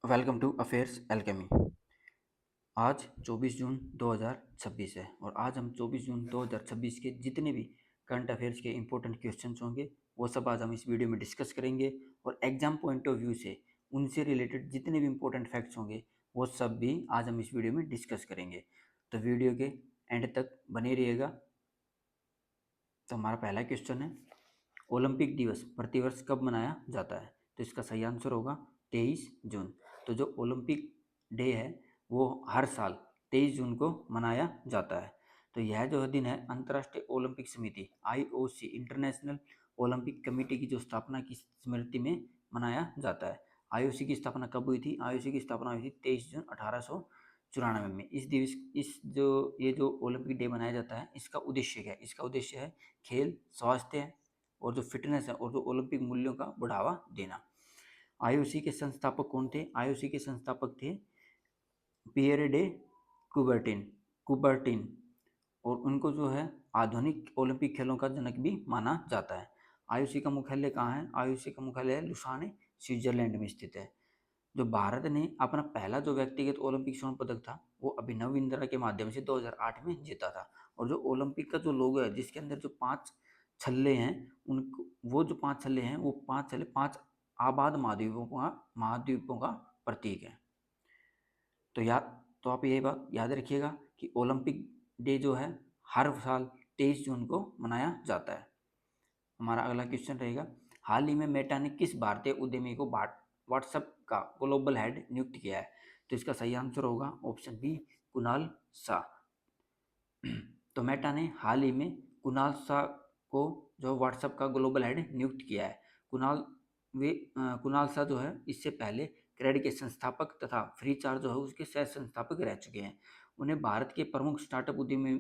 Welcome to affairs alchemy. आज 24 जून 2026 है और आज हम 24 जून 2026 के जितने भी करंट अफेयर्स के इंपॉर्टेंट क्वेश्चंस होंगे वो सब आज हम इस वीडियो में डिस्कस करेंगे और एग्जाम पॉइंट ऑफ व्यू से उनसे रिलेटेड जितने भी इंपॉर्टेंट फैक्ट्स होंगे वो सब भी आज हम इस वीडियो में डिस्कस करेंगे। तो वीडियो के एंड तक बने रहिएगा। तो हमारा पहला क्वेश्चन है, ओलंपिक दिवस प्रतिवर्ष कब मनाया जाता है? तो इसका सही आंसर होगा 23 जून। तो जो ओलंपिक डे है वो हर साल 23 जून को मनाया जाता है। तो यह जो दिन है अंतर्राष्ट्रीय ओलंपिक समिति IOC इंटरनेशनल ओलंपिक कमेटी की जो स्थापना की स्मृति में मनाया जाता है। IOC की स्थापना कब हुई थी? IOC की स्थापना हुई थी 23 जून 1894 में। ये जो ओलंपिक डे मनाया जाता है इसका उद्देश्य क्या है? इसका उद्देश्य है खेल, स्वास्थ्य और जो फिटनेस है और जो ओलंपिक मूल्यों का बढ़ावा देना। IOC के संस्थापक कौन थे? IOC के संस्थापक थे पियर डे कुबर्टिन और उनको जो है आधुनिक ओलंपिक खेलों का जनक भी माना जाता है। IOC का मुख्यालय कहाँ है? IOC का मुख्यालय लुसाने स्विट्जरलैंड में स्थित है। जो भारत ने अपना पहला जो व्यक्तिगत ओलंपिक स्वर्ण पदक था वो अभिनव बिंद्रा के माध्यम से 2008 में जीता था। और जो ओलंपिक का जो लोगो है जिसके अंदर जो 5 छल्ले हैं उनको वो जो 5 छल्ले हैं वो 5 छल्ले 5 आबाद महाद्वीपों का प्रतीक है। तो आप ये बात याद रखिएगा कि ओलंपिक डे जो है हर साल 23 जून को मनाया जाता है। हमारा अगला क्वेश्चन रहेगा, हाल ही में मेटा ने किस भारतीय उद्यमी को व्हाट्सएप का ग्लोबल हेड नियुक्त किया है? तो इसका सही आंसर होगा ऑप्शन बी, कुणाल शाह। तो मेटा ने हाल ही में कुणाल शाह को जो व्हाट्सएप का ग्लोबल हेड नियुक्त किया है। कुणाल शाह जो है इससे पहले क्रेडिट के संस्थापक तथा फ्रीचार्ज जो है उसके सह संस्थापक रह चुके हैं। उन्हें भारत के प्रमुख स्टार्टअप उद्यमी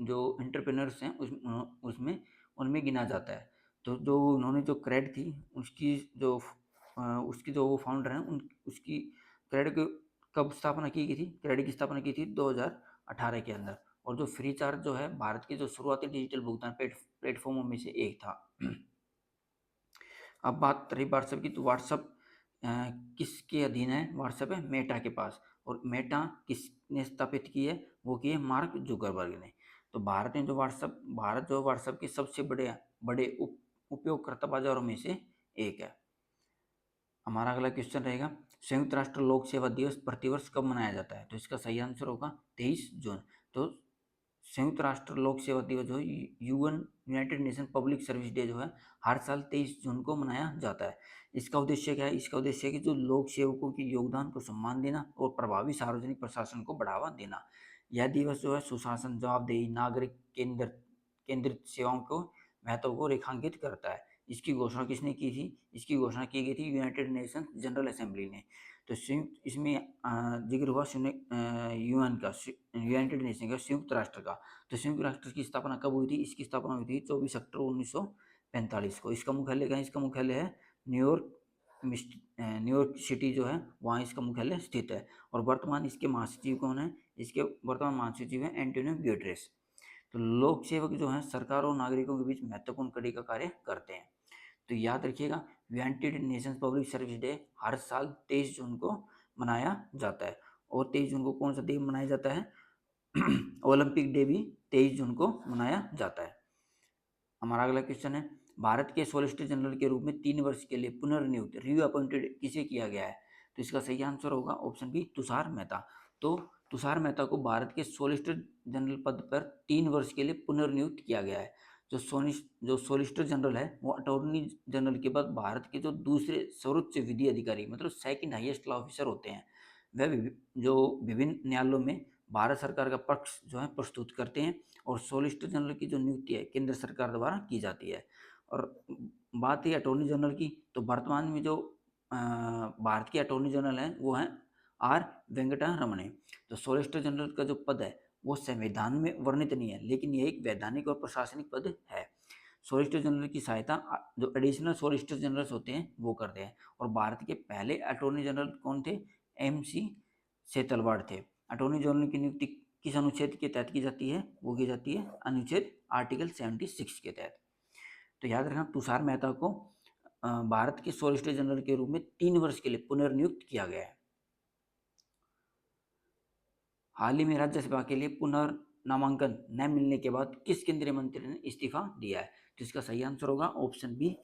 जो एंटरप्रेन्योर्स हैं उसमें उनमें गिना जाता है। तो जो उन्होंने जो क्रेड थी उसकी जो वो फाउंडर हैं उसकी क्रेड की कब स्थापना की गई थी? क्रेडिट की स्थापना की थी 2018 के अंदर। और जो फ्री चार्ज जो है भारत के जो शुरुआती डिजिटल भुगतान प्लेटफॉर्मों में से एक था। अब बात रही व्हाट्सएप की, तो व्हाट्सएप किसके अधीन है? व्हाट्सएप है मेटा के पास। और मेटा किसने स्थापित की है? वो की है मार्क जुकरबर्ग ने। तो भारत जो व्हाट्सएप के सबसे बड़े बड़े उपयोगकर्ता बाजारों में से एक है। हमारा अगला क्वेश्चन रहेगा, संयुक्त राष्ट्र लोक सेवा दिवस प्रतिवर्ष कब मनाया जाता है? तो इसका सही आंसर होगा 23 जून। तो संयुक्त राष्ट्र लोक सेवा दिवस जो है United nation public service day जो है हर साल 23 जून को मनाया जाता है। इसका उद्देश्य क्या है? इसका उद्देश्य है कि जो लोक सेवकों के योगदान को सम्मान देना और प्रभावी सार्वजनिक प्रशासन को बढ़ावा देना। यह दिवस जो है सुशासन, जवाबदेही, नागरिक केंद्रित सेवाओं को महत्व को रेखांकित करता है। इसकी घोषणा किसने की थी? इसकी घोषणा की गई थी यूनाइटेड नेशन जनरल असेंबली ने। तो संयुक्त इसमें जिक्र हुआ यूनाइटेड नेशन का, संयुक्त राष्ट्र का। तो संयुक्त राष्ट्र की स्थापना कब हुई थी? इसकी स्थापना हुई थी 24 अक्टूबर 1945 को। इसका मुख्यालय कहाँ है? इसका मुख्यालय है न्यूयॉर्क सिटी जो है वहाँ इसका मुख्यालय स्थित है। और वर्तमान इसके महासचिव कौन है? इसके वर्तमान महासचिव है एंटोनियो ग्यूटेरेस। तो लोक सेवक जो हैं सरकार और नागरिकों के बीच महत्वपूर्ण कड़ी का कार्य करते हैं। तो याद रखिएगा, United Nations public service day हर साल 23 जून को मनाया जाता है। और 23 जून को कौन सा दिन मनाया जाता है? ओलंपिक डे भी 23 जून को मनाया जाता है। हमारा अगला क्वेश्चन है, भारत के सॉलिसिटर जनरल के रूप में 3 वर्ष के लिए पुनर्नियुक्त रीअपॉइंटेड किसे किया गया है? तो इसका सही आंसर होगा ऑप्शन बी, तुषार मेहता। तो तुषार मेहता को भारत के सॉलिसिटर जनरल पद पर 3 वर्ष के लिए पुनर्नियुक्त किया गया है। जो सॉलिसिटर जनरल है वो अटॉर्नी जनरल के बाद भारत के जो दूसरे सर्वोच्च विधि अधिकारी मतलब सेकंड हाईएस्ट लॉ ऑफिसर होते हैं। जो विभिन्न न्यायालयों में भारत सरकार का पक्ष जो है प्रस्तुत करते हैं। और सॉलिसिटर जनरल की जो नियुक्ति है केंद्र सरकार द्वारा की जाती है। और बात है अटॉर्नी जनरल की, तो वर्तमान में जो भारत के अटॉर्नी जनरल हैं वो हैं आर वेंकटा रमणे। तो सॉलिसिटर जनरल का जो पद है वो संविधान में वर्णित नहीं है, लेकिन यह एक वैधानिक और प्रशासनिक पद है। सॉलिसिटर जनरल की सहायता जो एडिशनल सॉलिसिटर जनरल्स होते हैं वो करते हैं। और भारत के पहले अटॉर्नी जनरल कौन थे? MC सेतलवाड़ थे। अटॉर्नी जनरल की नियुक्ति किस अनुच्छेद के तहत की जाती है? वो की जाती है अनुच्छेद आर्टिकल 76 के तहत। तो याद रखना, तुषार मेहता को भारत के सॉलिसिटर जनरल के रूप में 3 वर्ष के लिए पुनर्नियुक्त किया गया है। हाल ही में राज्यसभा के लिए पुनर्नामांकन न मिलने के बाद किस केंद्रीय मंत्री ने इस्तीफा दिया है? तो इसका सही आंसर होगा ऑप्शन बी,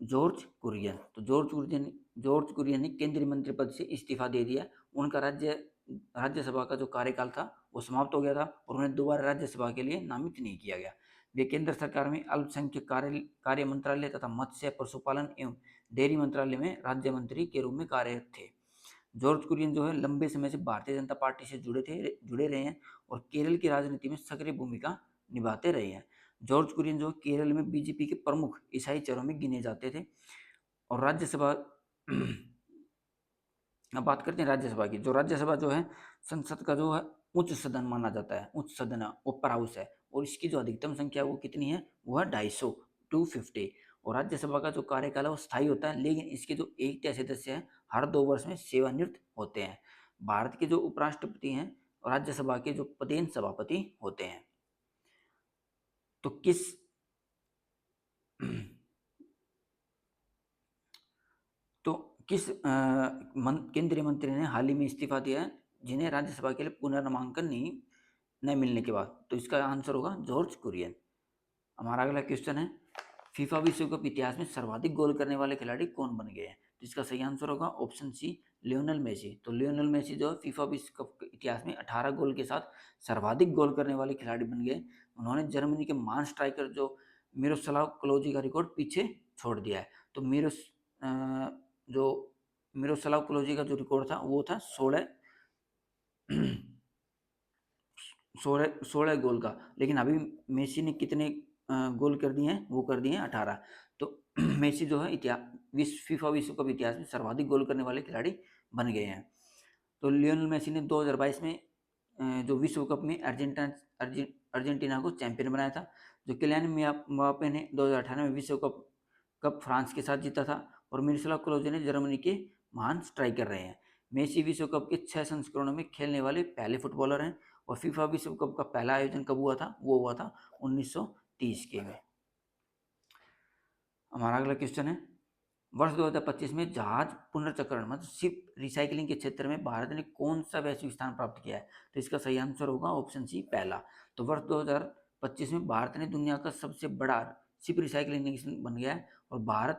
जॉर्ज कुरियन। तो जॉर्ज कुरियन ने केंद्रीय मंत्री पद से इस्तीफा दे दिया। उनका राज्यसभा का जो कार्यकाल था वो समाप्त हो गया था और उन्हें दोबारा राज्यसभा के लिए नामित नहीं किया गया। वे केंद्र सरकार में अल्पसंख्यक कार्य मंत्रालय तथा मत्स्य पशुपालन एवं डेयरी मंत्रालय में राज्य मंत्री के रूप में कार्यरत थे। जॉर्ज कुरियन जो है लंबे समय से भारतीय जनता पार्टी से जुड़े रहे हैं और केरल की राजनीति में सक्रिय भूमिका निभाते रहे हैं। जॉर्ज कुरियन जो केरल में बीजेपी के प्रमुख ईसाई चेहरों में गिने जाते थे और राज्यसभा अब बात करते हैं राज्यसभा की। जो राज्यसभा जो है संसद का जो है उच्च सदन माना जाता है, उच्च सदन अपर हाउस है और इसकी जो अधिकतम संख्या वो कितनी है, वो है 250 250। और राज्यसभा का जो कार्यकाल है वो स्थायी होता है, लेकिन इसके जो एक तिहाई सदस्य हैं हर 2 वर्ष में सेवानिवृत्त होते हैं। भारत के जो उपराष्ट्रपति हैं और राज्यसभा के जो पदेन सभापति होते हैं। तो किस केंद्रीय मंत्री ने हाल ही में इस्तीफा दिया है जिन्हें राज्यसभा के लिए पुनर्नामांकन नहीं मिलने के बाद? तो इसका आंसर होगा जॉर्ज कुरियन। हमारा अगला क्वेश्चन है, फीफा विश्व कप इतिहास में सर्वाधिक गोल करने वाले खिलाड़ी कौन बन गए हैं? तो इसका सही आंसर होगा ऑप्शन सी, लियोनेल मेसी। तो लियोनेल मेसी जो है फीफा विश्व कप के इतिहास में 18 गोल के साथ सर्वाधिक गोल करने वाले खिलाड़ी बन गए। उन्होंने जर्मनी के महान स्ट्राइकर जो मिरोस्लाव क्लोजी का रिकॉर्ड पीछे छोड़ दिया है। तो जो मिरोस्लाव क्लोजी का जो रिकॉर्ड था वो था 16 गोल का, लेकिन अभी मेसी ने कितने गोल कर दिए हैं? वो कर दिए हैं 18। तो मेसी जो है फीफा विश्व कप इतिहास में सर्वाधिक गोल करने वाले खिलाड़ी बन गए हैं। तो लियोनेल मेसी ने 2022 में जो विश्व कप में अर्जेंटीना को चैंपियन बनाया था। जो किलियन म्बाप्पे ने 2018 में विश्व कप फ्रांस के साथ जीता था और मिरोस्लाव क्लोजे ने जर्मनी के महान स्ट्राइकर रहे हैं। मेसी विश्व कप के 6 संस्करणों में खेलने वाले पहले फुटबॉलर हैं और फीफा विश्व कप का पहला आयोजन कब हुआ था? वो हुआ था 1930 के में। हमारा अगला क्वेश्चन है, वर्ष 2025 में जहाज पुनर्चक्रण मतलब शिप रिसाइकलिंग के क्षेत्र में भारत ने कौन सा वैश्विक स्थान प्राप्त किया है? तो इसका सही आंसर होगा ऑप्शन सी, पहला। तो वर्ष 2025 में भारत ने दुनिया का सबसे बड़ा शिप रिसाइकलिंग नेशन बन गया है और भारत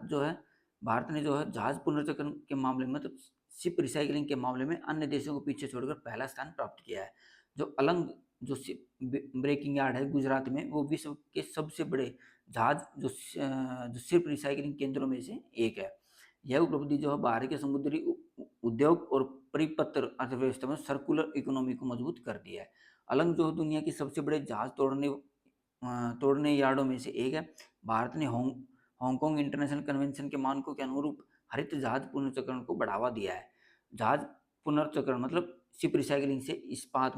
ने जो है जहाज पुनर्चक्रण के मामले में, तो शिप रिसाइकलिंग के मामले में अन्य देशों को पीछे छोड़कर पहला स्थान प्राप्त किया है। जो अलंग जो ब्रेकिंग यार्ड है गुजरात में, वो विश्व के सबसे बड़े जहाज जो शिप रिसाइकलिंग केंद्रों में से एक है। यह उपलब्धि जो है भारत के समुद्री उद्योग और परिपत्र अर्थव्यवस्था में सर्कुलर इकोनॉमी को मजबूत कर दिया है। अलंग जो दुनिया की सबसे बड़े जहाज तोड़ने यार्डों में से एक है। भारत ने हांगकांग इंटरनेशनल कन्वेंशन के मानकों के अनुरूप हरित जहाज पुनर्चक्रण को बढ़ावा दिया है। जहाज पुनर्चक्रण मतलब शिप रिसाइकलिंग से इस्पात,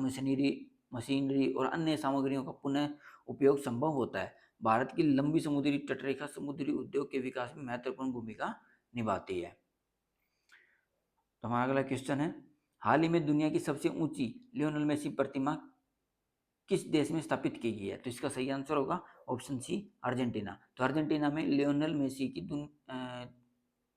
मशीनरी और अन्य सामग्रियों का पुनः उपयोग संभव होता है। भारत की लंबी समुद्री तटरेखा समुद्री उद्योग के विकास में महत्वपूर्ण भूमिका निभाती है। तो हमारा अगला क्वेश्चन है, हाल ही में दुनिया की सबसे ऊंची लियोनेल मेसी प्रतिमा किस देश में स्थापित की गई है? तो इसका सही आंसर होगा ऑप्शन सी, अर्जेंटीना। तो अर्जेंटीना में लियोनेल मेसी की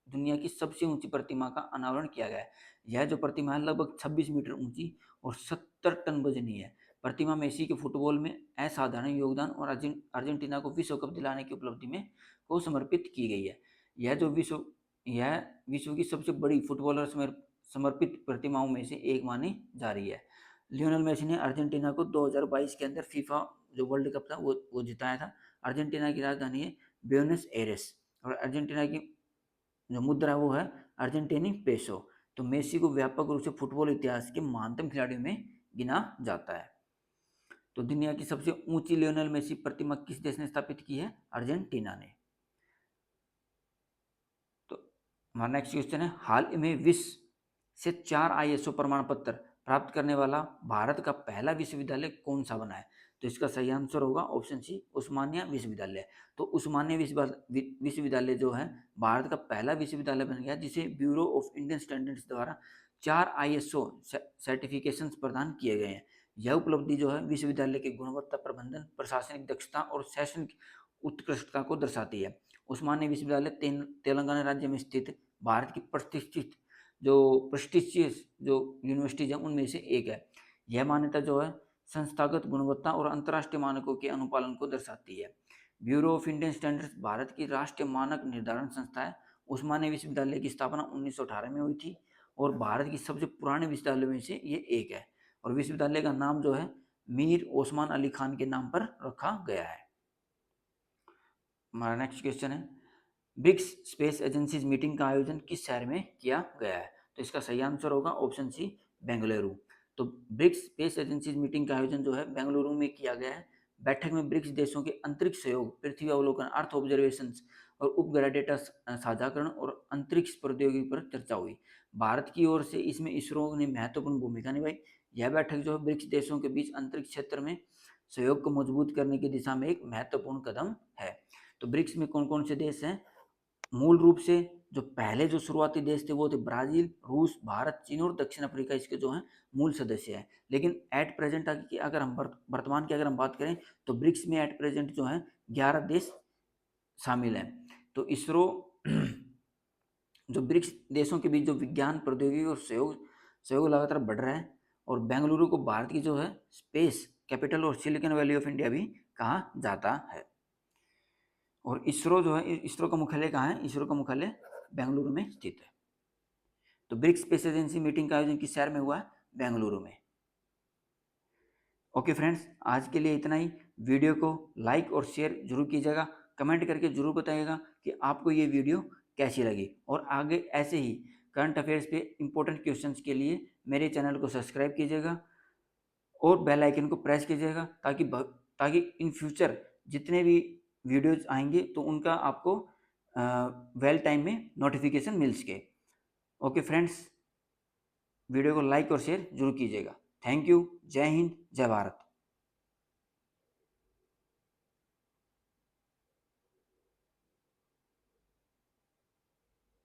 दुनिया की सबसे ऊंची प्रतिमा का अनावरण किया गया है। यह जो प्रतिमा है लगभग 26 मीटर ऊंची और 70 टन वजनी है। प्रतिमा मेसी के फुटबॉल में असाधारण योगदान और अर्जेंटीना को विश्व कप दिलाने की उपलब्धि में को समर्पित की गई है। यह विश्व की सबसे बड़ी फुटबॉलर समर्पित प्रतिमाओं में से एक मानी जा रही है। लियोनेल मेसी ने अर्जेंटीना को 2022 के अंदर फीफा जो वर्ल्ड कप था वो जिताया था। अर्जेंटीना की राजधानी है ब्यूनस एयरेस और अर्जेंटीना की जो मुद्रा वो है अर्जेंटीनी पेसो। तो मेसी को व्यापक रूप से फुटबॉल इतिहास के महानतम खिलाड़ियों में गिना जाता है। तो दुनिया की सबसे ऊंची लियोनेल मेसी प्रतिमा किस देश ने स्थापित की है? अर्जेंटीना ने। तो हमारा नेक्स्ट क्वेश्चन है, हाल में विश्व से 4 ISO प्रमाण पत्र प्राप्त करने वाला भारत का पहला विश्वविद्यालय कौन सा बना है? तो इसका सही आंसर होगा ऑप्शन सी, उस्मानिया विश्वविद्यालय। तो उस्मानिया विश्वविद्यालय जो है भारत का पहला विश्वविद्यालय बन गया जिसे ब्यूरो ऑफ इंडियन स्टैंडर्ड्स द्वारा 4 ISO सर्टिफिकेशंस प्रदान किए गए हैं। यह उपलब्धि जो है विश्वविद्यालय की गुणवत्ता प्रबंधन, प्रशासनिक दक्षता और शैक्षणिक उत्कृष्टता को दर्शाती है। उस्मानिया विश्वविद्यालय तेलंगाना राज्य में स्थित भारत की प्रतिष्ठित जो यूनिवर्सिटीज है उनमें से एक है। यह मान्यता जो है संस्थागत गुणवत्ता और अंतर्राष्ट्रीय मानकों के अनुपालन को दर्शाती है। Bureau of Indian standards Bharat की राष्ट्रीय मानक निर्धारण संस्था है। उस्मानिया विश्वविद्यालय की स्थापना 1918 में हुई थी और भारत की सबसे पुराने विश्वविद्यालयों में से ये एक है। और विश्वविद्यालय का नाम जो है मीर ओस्मान अली खान के नाम पर रखा गया है। हमारा नेक्स्ट क्वेश्चन है, ब्रिक्स स्पेस एजेंसीज मीटिंग का आयोजन किस शहर में किया गया है? तो इसका सही आंसर होगा ऑप्शन सी, बेंगलुरु। तो ब्रिक्स स्पेस एजेंसीज मीटिंग का आयोजन जो है बेंगलुरु में किया गया है। बैठक में ब्रिक्स देशों के अंतरिक्ष सहयोग, पृथ्वी अवलोकन, अर्थ ऑब्जर्वेशन और उपग्रह डेटा साझाकरण और अंतरिक्ष प्रौद्योगिकी पर चर्चा हुई। भारत की ओर से इसमें इसरो ने महत्वपूर्ण भूमिका निभाई। यह बैठक जो है ब्रिक्स देशों के बीच अंतरिक्ष क्षेत्र में सहयोग को मजबूत करने की दिशा में एक महत्वपूर्ण कदम है। तो ब्रिक्स में कौन कौन से देश हैं? मूल रूप से जो पहले जो शुरुआती देश थे वो थे ब्राजील, रूस, भारत, चीन और दक्षिण अफ्रीका इसके जो हैं मूल सदस्य हैं। लेकिन एट प्रेजेंट अगर हम वर्तमान की अगर हम बात करें तो ब्रिक्स में एट प्रेजेंट जो है 11 देश शामिल हैं। तो इसरो जो ब्रिक्स देशों के बीच जो विज्ञान, प्रौद्योगिकी और सहयोग लगातार बढ़ रहा है। और बेंगलुरु को भारत की जो है स्पेस कैपिटल और सिलिकॉन वैली ऑफ इंडिया भी कहा जाता है। और इसरो जो है, इसरो का मुख्यालय कहाँ है? इसरो का मुख्यालय बेंगलुरु में स्थित है। तो ब्रिक्स स्पेस एजेंसी मीटिंग का आयोजन किस शहर में हुआ है? बेंगलुरु में। ओके फ्रेंड्स, आज के लिए इतना ही। वीडियो को लाइक और शेयर जरूर कीजिएगा, कमेंट करके जरूर बताइएगा कि आपको ये वीडियो कैसी लगी। और आगे ऐसे ही करंट अफेयर्स पे इंपॉर्टेंट क्वेश्चंस के लिए मेरे चैनल को सब्सक्राइब कीजिएगा और बेल आइकन को प्रेस कीजिएगा ताकि इन फ्यूचर जितने भी वीडियोज आएंगे तो उनका आपको वेल टाइम में नोटिफिकेशन मिल सके। ओके फ्रेंड्स, वीडियो को लाइक और शेयर जरूर कीजिएगा। Thank you. जय हिंद, जय भारत।